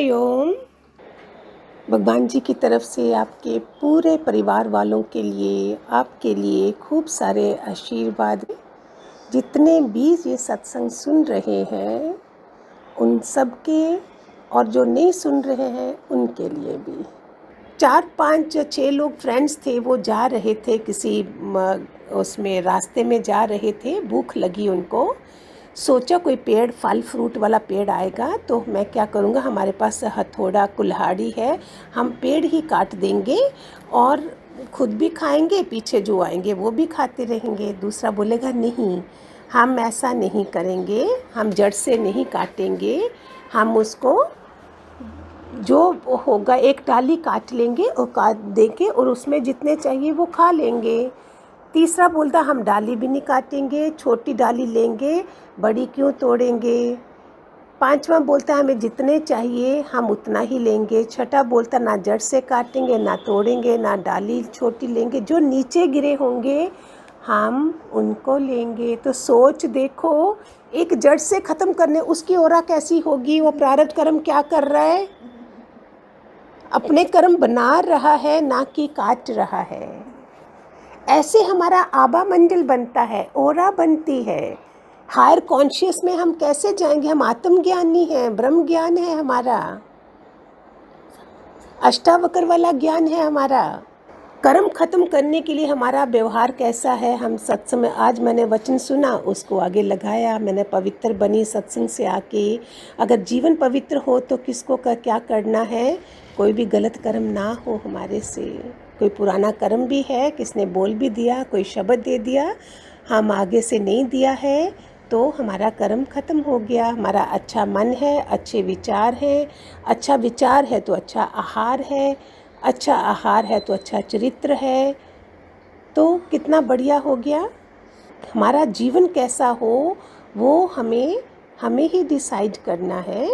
हरिओम। भगवान जी की तरफ से आपके पूरे परिवार वालों के लिए, आपके लिए खूब सारे आशीर्वाद। जितने भी ये सत्संग सुन रहे हैं उन सब के, और जो नहीं सुन रहे हैं उनके लिए भी। 4-5-6 लोग फ्रेंड्स थे, वो जा रहे थे किसी उसमें रास्ते में जा रहे थे, भूख लगी उनको। सोचा कोई पेड़ फल फ्रूट वाला पेड़ आएगा तो मैं क्या करूँगा, हमारे पास हथौड़ा कुल्हाड़ी है, हम पेड़ ही काट देंगे और खुद भी खाएंगे, पीछे जो आएंगे वो भी खाते रहेंगे। दूसरा बोलेगा नहीं, हम ऐसा नहीं करेंगे, हम जड़ से नहीं काटेंगे, हम उसको जो होगा एक डाली काट लेंगे और काट देंगे और उसमें जितने चाहिए वो खा लेंगे। तीसरा बोलता हम डाली भी नहीं काटेंगे, छोटी डाली लेंगे, बड़ी क्यों तोड़ेंगे। पांचवा बोलता हमें जितने चाहिए हम उतना ही लेंगे। छठा बोलता ना जड़ से काटेंगे, ना तोड़ेंगे, ना डाली छोटी लेंगे, जो नीचे गिरे होंगे हम उनको लेंगे। तो सोच देखो, एक जड़ से ख़त्म करने उसकी ओरा कैसी होगी। वो प्रारब्ध कर्म क्या कर रहा है, अपने कर्म बना रहा है, ना कि काट रहा है। ऐसे हमारा आबा मंडल बनता है, ओरा बनती है। हायर कॉन्शियस में हम कैसे जाएंगे, हम आत्मज्ञानी हैं, ब्रह्म ज्ञान है हमारा, अष्टावक्र वाला ज्ञान है हमारा। कर्म खत्म करने के लिए हमारा व्यवहार कैसा है। हम सत्संग में आज मैंने वचन सुना, उसको आगे लगाया, मैंने पवित्र बनी सत्संग से आके। अगर जीवन पवित्र हो तो किसको क्या करना है, कोई भी गलत कर्म ना हो हमारे से। कोई पुराना कर्म भी है, किसने बोल भी दिया, कोई शब्द दे दिया, हम आगे से नहीं दिया है तो हमारा कर्म खत्म हो गया। हमारा अच्छा मन है, अच्छे विचार हैं, अच्छा विचार है तो अच्छा आहार है, अच्छा आहार है तो अच्छा चरित्र है, तो कितना बढ़िया हो गया। हमारा जीवन कैसा हो वो हमें ही डिसाइड करना है।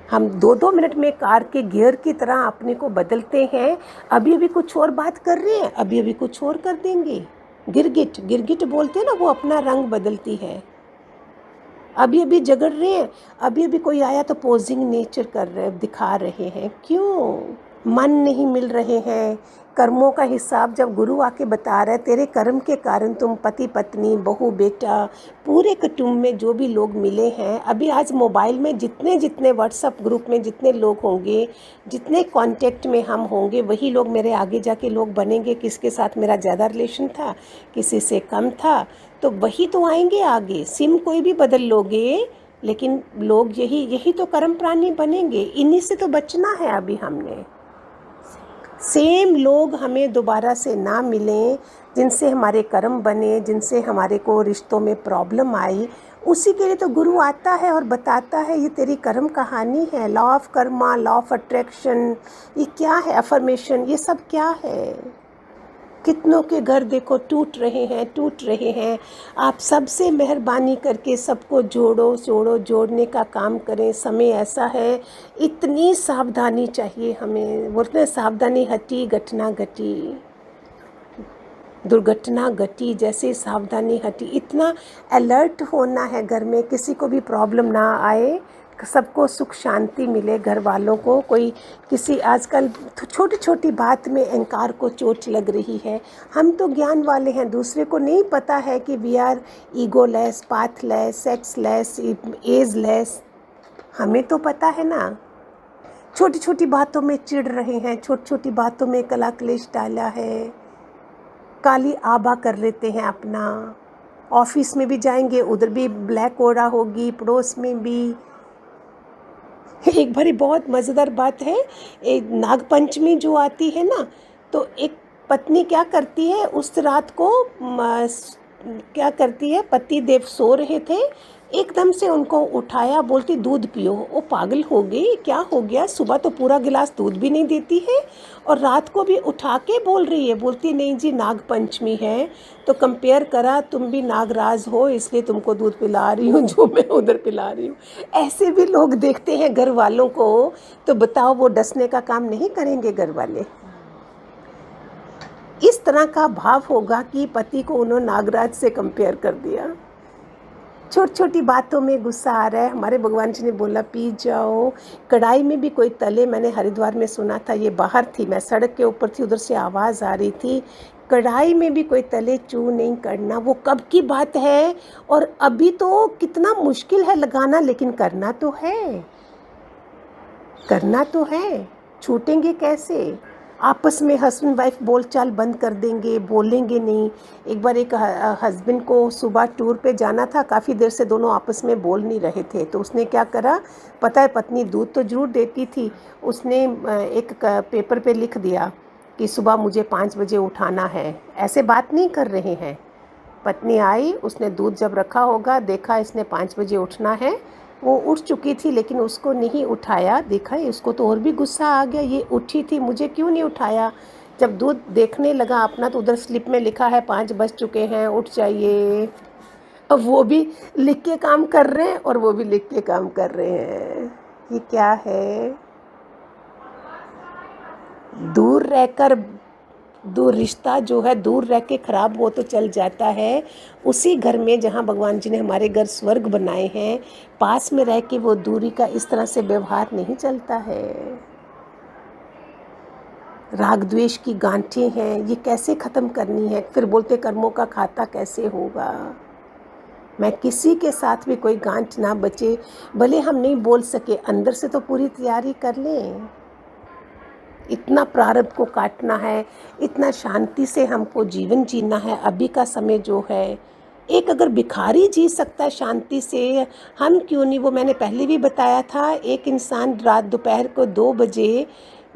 हम 2-2 मिनट में कार के गियर की तरह अपने को बदलते हैं। अभी कुछ और बात कर रहे हैं, अभी कुछ और कर देंगे। गिरगिट बोलते हैं ना, वो अपना रंग बदलती है। अभी झगड़ रहे हैं, अभी कोई आया तो पोजिंग नेचर कर रहे, दिखा रहे हैं। क्यों? मन नहीं मिल रहे हैं। कर्मों का हिसाब जब गुरु आके बता रहे, तेरे कर्म के कारण तुम पति पत्नी बहू बेटा पूरे कुटुंब में जो भी लोग मिले हैं, अभी आज मोबाइल में जितने व्हाट्सएप ग्रुप में जितने लोग होंगे, जितने कांटेक्ट में हम होंगे, वही लोग मेरे आगे जाके लोग बनेंगे। किसके साथ मेरा ज़्यादा रिलेशन था, किसी से कम था, तो वही तो आएंगे आगे। सिम कोई भी बदल लोगे, लेकिन लोग यही तो कर्म प्राणी बनेंगे। इन्हीं से तो बचना है। अभी हमने सेम लोग हमें दोबारा से ना मिलें, जिनसे हमारे कर्म बने, जिनसे हमारे को रिश्तों में प्रॉब्लम आई, उसी के लिए तो गुरु आता है और बताता है ये तेरी कर्म कहानी है। Law of Karma, law of attraction, ये क्या है, अफर्मेशन, ये सब क्या है। कितनों के घर देखो टूट रहे हैं। आप सबसे मेहरबानी करके सबको जोड़ने का काम करें। समय ऐसा है, इतनी सावधानी चाहिए हमें। बोलते हैं सावधानी हटी घटना घटी, दुर्घटना घटी जैसे सावधानी हटी। इतना अलर्ट होना है घर में, किसी को भी प्रॉब्लम ना आए, सबको सुख शांति मिले, घर वालों को। कोई किसी आजकल छोटी छोटी बात में अहंकार को चोट लग रही है। हम तो ज्ञान वाले हैं, दूसरे को नहीं पता है कि we are egoless, pathless, sexless, ageless. हमें तो पता है ना। छोटी छोटी बातों में चिढ़ रहे हैं, छोटी छोटी बातों में कला क्लेश डाला है, काली आबा कर लेते हैं अपना। ऑफिस में भी जाएंगे, उधर भी ब्लैक ओरा होगी, पड़ोस में भी। एक बारी बहुत मज़ेदार बात है, एक नागपंचमी जो आती है ना, तो एक पत्नी क्या करती है, उस रात को क्या करती है, पति देव सो रहे थे, एकदम से उनको उठाया, बोलती दूध पियो। वो पागल हो गई, क्या हो गया, सुबह तो पूरा गिलास दूध भी नहीं देती है और रात को भी उठा के बोल रही है। बोलती नहीं जी नाग पंचमी है, तो कंपेयर करा, तुम भी नागराज हो इसलिए तुमको दूध पिला रही हूँ, जो मैं उधर पिला रही हूँ। ऐसे भी लोग देखते हैं घर वालों को, तो बताओ वो डसने का काम नहीं करेंगे घर वाले। इस तरह का भाव होगा कि पति को उन्होंने नागराज से कंपेयर कर दिया। छोटी छोटी बातों में गुस्सा आ रहा है। हमारे भगवान जी ने बोला पी जाओ। कढ़ाई में भी कोई तले, मैंने हरिद्वार में सुना था, ये बाहर थी, मैं सड़क के ऊपर थी, उधर से आवाज़ आ रही थी, कढ़ाई में भी कोई तले चू नहीं करना। वो कब की बात है, और अभी तो कितना मुश्किल है लगाना, लेकिन करना तो है, करना तो है। छूटेंगे कैसे? आपस में हस्बैंड वाइफ बोलचाल बंद कर देंगे, बोलेंगे नहीं। एक बार एक हस्बैंड को सुबह टूर पे जाना था, काफ़ी देर से दोनों आपस में बोल नहीं रहे थे, तो उसने क्या करा, पता है पत्नी दूध तो जरूर देती थी, उसने एक पेपर पे लिख दिया कि सुबह मुझे 5 बजे उठाना है। ऐसे बात नहीं कर रहे हैं। पत्नी आई, उसने दूध जब रखा होगा, देखा इसने 5 बजे उठना है, वो उठ चुकी थी लेकिन उसको नहीं उठाया। देखा, उसको तो और भी गुस्सा आ गया, ये उठी थी, मुझे क्यों नहीं उठाया। जब दूध देखने लगा अपना, तो उधर स्लिप में लिखा है 5 बज चुके हैं, उठ जाइए। अब वो भी लिख के काम कर रहे हैं और वो भी लिख के काम कर रहे हैं। ये क्या है? दूर रहकर, दूर रिश्ता जो है दूर रह के ख़राब हो तो चल जाता है। उसी घर में जहाँ भगवान जी ने हमारे घर स्वर्ग बनाए हैं, पास में रह के वो दूरी का इस तरह से व्यवहार नहीं चलता है। राग द्वेष की गांठें हैं, ये कैसे ख़त्म करनी है? फिर बोलते कर्मों का खाता कैसे होगा। मैं किसी के साथ भी कोई गांठ ना बचे, भले हम नहीं बोल सके, अंदर से तो पूरी तैयारी कर लें। इतना प्रारब्ध को काटना है, इतना शांति से हमको जीवन जीना है। अभी का समय जो है, एक अगर भिखारी जी सकता है शांति से, हम क्यों नहीं? वो मैंने पहले भी बताया था, एक इंसान रात दोपहर को 2 बजे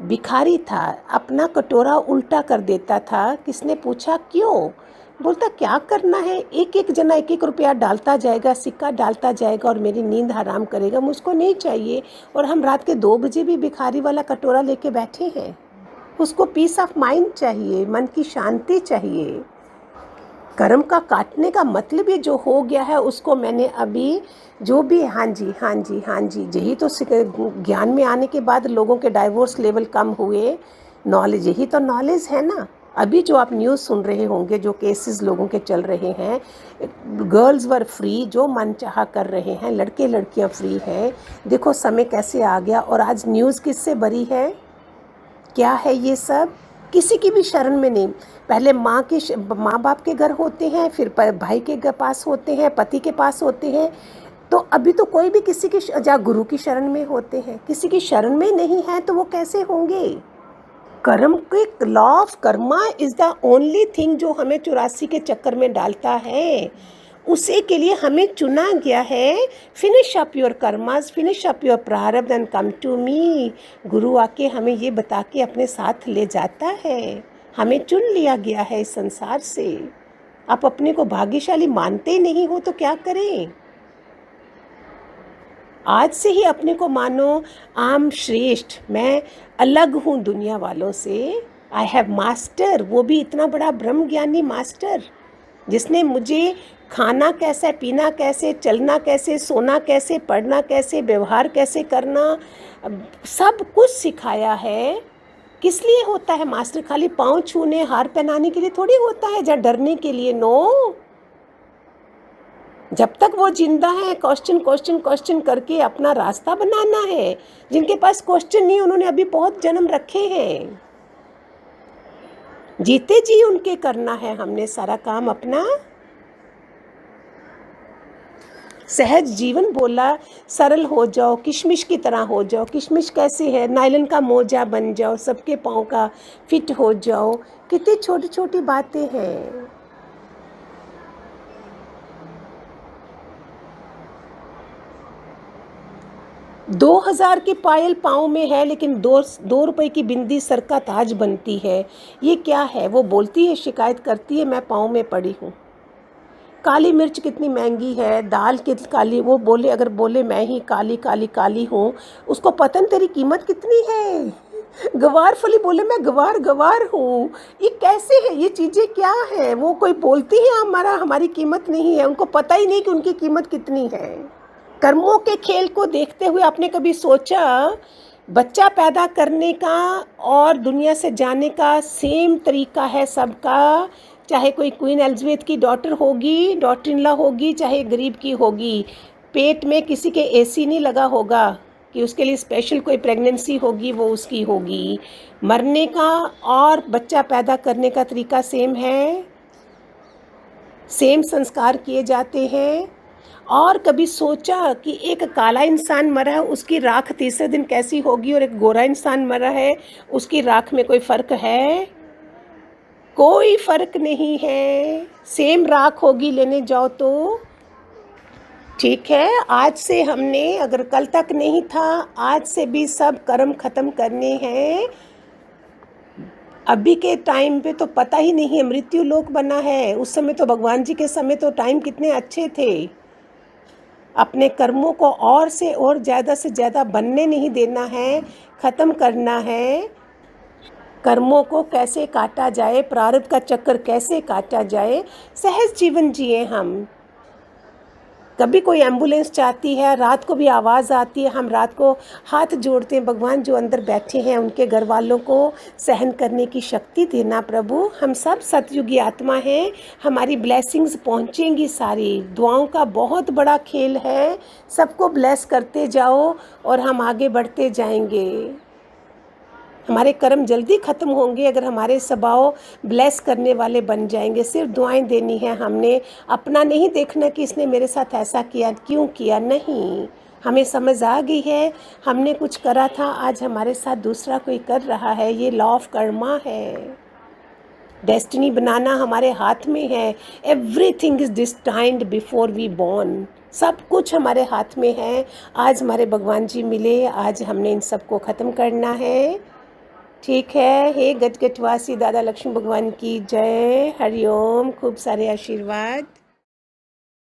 भिखारी था, अपना कटोरा उल्टा कर देता था। किसने पूछा क्यों? बोलता क्या करना है, एक एक जना 1-1 रुपया डालता जाएगा, सिक्का डालता जाएगा और मेरी नींद हराम करेगा, मुझको नहीं चाहिए। और हम रात के 2 बजे भी भिखारी वाला कटोरा लेके बैठे हैं। उसको पीस ऑफ माइंड चाहिए, मन की शांति चाहिए। कर्म का काटने का मतलब ये जो हो गया है, उसको मैंने अभी जो भी, हाँ जी हाँ जी हाँ जी, यही तो ज्ञान में आने के बाद लोगों के डाइवोर्स लेवल कम हुए। नॉलेज, यही तो नॉलेज है ना। अभी जो आप न्यूज़ सुन रहे होंगे, जो केसेस लोगों के चल रहे हैं, गर्ल्स वर फ्री, जो मन चाहा कर रहे हैं, लड़के लड़कियां फ्री हैं। देखो समय कैसे आ गया। और आज न्यूज़ किससे भरी है? क्या है ये सब? किसी की भी शरण में नहीं। पहले माँ बाप के घर होते हैं, फिर भाई के पास होते हैं, पति के पास होते हैं। तो अभी तो कोई भी किसी की गुरु की शरण में होते हैं, किसी की शरण में नहीं है, तो वो कैसे होंगे? कर्म के law of Karma is the only thing जो हमें 84 के चक्कर में डालता है। उसी के लिए हमें चुना गया है। Finish up your karmas, finish up your प्रारब्ध एंड कम टू मी। गुरु आके हमें ये बता के अपने साथ ले जाता है। हमें चुन लिया गया है इस संसार से। आप अपने को भाग्यशाली मानते नहीं हो तो क्या करें? आज से ही अपने को मानो, आम श्रेष्ठ, मैं अलग हूँ दुनिया वालों से। आई हैव मास्टर, वो भी इतना बड़ा ब्रह्म ज्ञानी मास्टर, जिसने मुझे खाना कैसे, पीना कैसे, चलना कैसे, सोना कैसे, पढ़ना कैसे, व्यवहार कैसे करना, सब कुछ सिखाया है। किस लिए होता है मास्टर? खाली पाँव छूने, हार पहनाने के लिए थोड़ी होता है, या डरने के लिए? नो, जब तक वो जिंदा है, क्वेश्चन क्वेश्चन क्वेश्चन करके अपना रास्ता बनाना है। जिनके पास क्वेश्चन नहीं, उन्होंने अभी बहुत जन्म रखे हैं। जीते जी उनके करना है हमने सारा काम अपना। सहज जीवन बोला, सरल हो जाओ, किशमिश की तरह हो जाओ। किशमिश कैसे है? नायलन का मोजा बन जाओ, सबके पाँव का फिट हो जाओ। कितनी छोटी छोटी बातें हैं। 2000 की पायल पाँव में है, लेकिन 2 रुपए की बिंदी सर का ताज बनती है। ये क्या है? वो बोलती है, शिकायत करती है, मैं पाँव में पड़ी हूँ। काली मिर्च कितनी महंगी है, दाल कितनी काली, वो बोले, अगर बोले मैं ही काली काली काली हूँ, उसको पता नहीं तेरी कीमत कितनी है। गवार फली बोले मैं गवार गवार हूँ। ये कैसे है? ये चीज़ें क्या है? वो कोई बोलती है हमारी कीमत नहीं है, उनको पता ही नहीं कि उनकी कीमत कितनी है। कर्मों के खेल को देखते हुए आपने कभी सोचा, बच्चा पैदा करने का और दुनिया से जाने का सेम तरीका है सबका, चाहे कोई क्वीन एलिजाबेथ की डॉटर होगी, डॉटर इन लॉ होगी, चाहे गरीब की होगी, पेट में किसी के एसी नहीं लगा होगा कि उसके लिए स्पेशल कोई प्रेगनेंसी होगी, वो उसकी होगी। मरने का और बच्चा पैदा करने का तरीका सेम है, सेम संस्कार किए जाते हैं। और कभी सोचा कि एक काला इंसान मरा है, उसकी राख तीसरे दिन कैसी होगी, और एक गोरा इंसान मरा है, उसकी राख में कोई फ़र्क है? कोई फ़र्क नहीं है, सेम राख होगी लेने जाओ तो। ठीक है, आज से हमने, अगर कल तक नहीं था, आज से भी सब कर्म ख़त्म करने हैं। अभी के टाइम पे तो पता ही नहीं है, मृत्यु लोक बना है। उस समय तो भगवान जी के समय तो टाइम कितने अच्छे थे। अपने कर्मों को और से ज़्यादा बनने नहीं देना है, ख़त्म करना है। कर्मों को कैसे काटा जाए, प्रारब्ध का चक्कर कैसे काटा जाए, सहज जीवन जिए हम। कभी कोई एम्बुलेंस चाहती है, रात को भी आवाज़ आती है, हम रात को हाथ जोड़ते हैं, भगवान जो अंदर बैठे हैं उनके घर वालों को सहन करने की शक्ति देना प्रभु। हम सब सतयुगी आत्मा हैं, हमारी ब्लेसिंग्स पहुंचेंगी सारी। दुआओं का बहुत बड़ा खेल है, सबको ब्लेस करते जाओ और हम आगे बढ़ते जाएंगे। हमारे कर्म जल्दी ख़त्म होंगे अगर हमारे स्वभाव ब्लेस करने वाले बन जाएंगे। सिर्फ दुआएं देनी है हमने, अपना नहीं देखना कि इसने मेरे साथ ऐसा किया, क्यों किया, नहीं। हमें समझ आ गई है, हमने कुछ करा था, आज हमारे साथ दूसरा कोई कर रहा है। ये लॉ ऑफ कर्मा है, डेस्टिनी बनाना हमारे हाथ में है। Everything is destined before we born, सब कुछ हमारे हाथ में है। आज हमारे भगवान जी मिले, आज हमने इन सबको ख़त्म करना है। ठीक है, हे गटगटवासी दादा लक्ष्मी भगवान की जय, हरिओम, खूब सारे आशीर्वाद।